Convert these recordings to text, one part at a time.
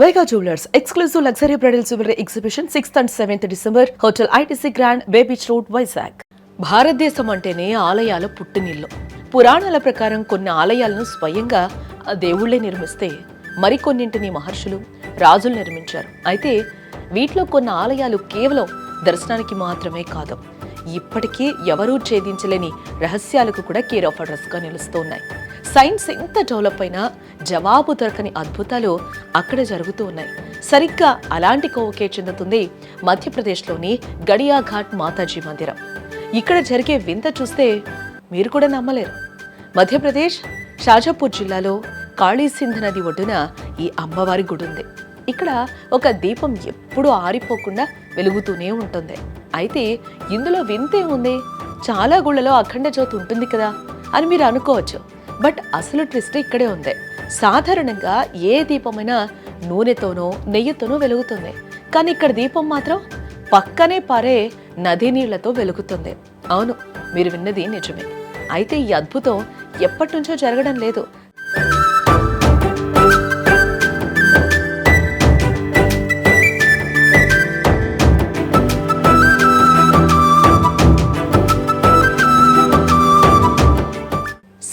Vega Jewelers exclusive luxury bridal jewelry exhibition 6th and 7th December Hotel ITC Grand Bay Beach Road, Vizag. భారతదేశం అంటేనే ఆలయాల పుట్టినిల్లు. పురాణాల ప్రకారం కొన్ని ఆలయాలను స్వయంగా దేవుళ్లే నిర్మిస్తే మరికొన్నింటిని మహర్షులు, రాజులు నిర్మించారు. అయితే వీటిలో కొన్ని ఆలయాలు కేవలం దర్శనానికి మాత్రమే కాదు, ఇప్పటికీ ఎవరూ ఛేదించలేని రహస్యాలకు కూడా కేర్ ఆఫ్ అడ్రస్ గా నిలుస్తూ ఉన్నాయి. సైన్స్ ఎంత డెవలప్ అయినా జవాబు దొరకని అద్భుతాలు అక్కడ జరుగుతూ ఉన్నాయి. సరిగ్గా అలాంటి కోవకే చెందుతుంది మధ్యప్రదేశ్లోని గడియా ఘాట్ మాతాజీ మందిరం. ఇక్కడ జరిగే వింత చూస్తే మీరు కూడా నమ్మలేరు. మధ్యప్రదేశ్ షాజాపూర్ జిల్లాలో కాళీసింధ్ నది ఒడ్డున ఈ అమ్మవారి గుడి ఉంది. ఇక్కడ ఒక దీపం ఎప్పుడూ ఆరిపోకుండా వెలుగుతూనే ఉంటుంది. అయితే ఇందులో వింతే ఉంది, చాలా గుళ్ళలో అఖండ జ్యోతి ఉంటుంది కదా అని మీరు అనుకోవచ్చు. బట్ అసలు ట్విస్ట్ ఇక్కడే ఉంది. సాధారణంగా ఏ దీపమైనా నూనెతోనో నెయ్యితోనో వెలుగుతుంది, కానీ ఇక్కడ దీపం మాత్రం పక్కనే పారే నదీ నీళ్లతో వెలుగుతుంది. అవును, మీరు విన్నది నిజమే. అయితే ఈ అద్భుతం ఎప్పటి నుంచో జరగడం లేదు.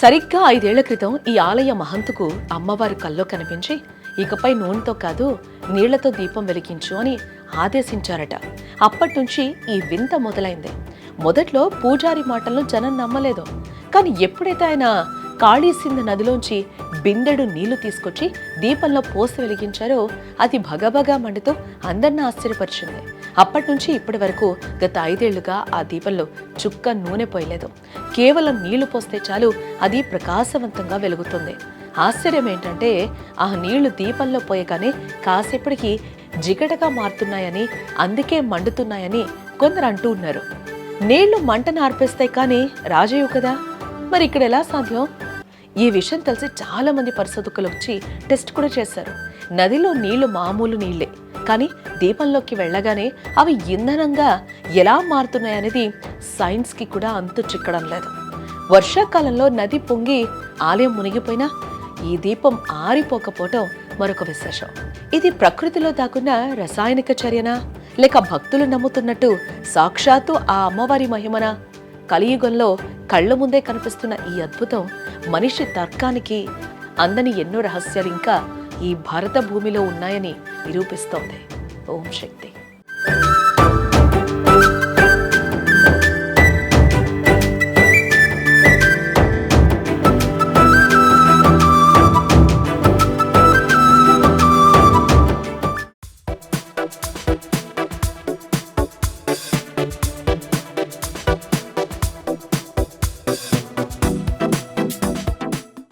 సరిగ్గా 5 ఏళ్ల క్రితం ఈ ఆలయ మహంతుకు అమ్మవారి కల్లో కనిపించి, ఇకపై నూనెతో కాదు నీళ్లతో దీపం వెలిగించు అని ఆదేశించారట. అప్పటి నుంచి ఈ వింత మొదలైంది. మొదట్లో పూజారి మాటలను జనం నమ్మలేదు, కానీ ఎప్పుడైతే ఆయన కాళీసింధ్ నదిలోంచి బిందెడు నీళ్లు తీసుకొచ్చి దీపంలో పోసి వెలిగించారో అది భగభగా మండుతూ అందరిని ఆశ్చర్యపరిచింది. అప్పటి నుంచి ఇప్పటి వరకు గత 5 ఏళ్లుగా ఆ దీపంలో చుక్క నూనె పోయలేదు. కేవలం నీళ్లు పోస్తే చాలు అది ప్రకాశవంతంగా వెలుగుతుంది. ఆశ్చర్యం ఏంటంటే ఆ నీళ్లు దీపంలో పోయగానే కాసేపటికి జిగటగా మారుతున్నాయని, అందుకే మండుతున్నాయని కొందరు అంటూ ఉన్నారు. నీళ్లు మంటను ఆర్పేస్తాయి కానీ రాజేయు కదా, మరి ఇక్కడ ఎలా సాధ్యం? ఈ విషయం తెలిసి చాలా మంది పరిశోధకులు వచ్చి టెస్ట్ కూడా చేశారు. నదిలో నీళ్లు మామూలు నీళ్లే, కానీ దీపంలోకి వెళ్ళగానే అవి ఇంధనంగా ఎలా మారుతున్నాయనేది సైన్స్ కి కూడా అంతు చిక్కడం లేదు. వర్షాకాలంలో నది పొంగి ఆలయం మునిగిపోయినా ఈ దీపం ఆరిపోకపోవటం మరొక విశేషం. ఇది ప్రకృతిలో దాక్కున్న రసాయనిక చర్యనా, లేక భక్తులు నమ్ముతున్నట్టు సాక్షాత్తు ఆ అమ్మవారి మహిమనా? కలియుగంలో కళ్ల ముందే కనిపిస్తున్న ఈ అద్భుతం మనిషి తర్కానికి అందని ఎన్నో రహస్యాలు ఇంకా ఈ భారత భూమిలో ఉన్నాయని నిరూపిస్తోంది. ఓం శక్తి.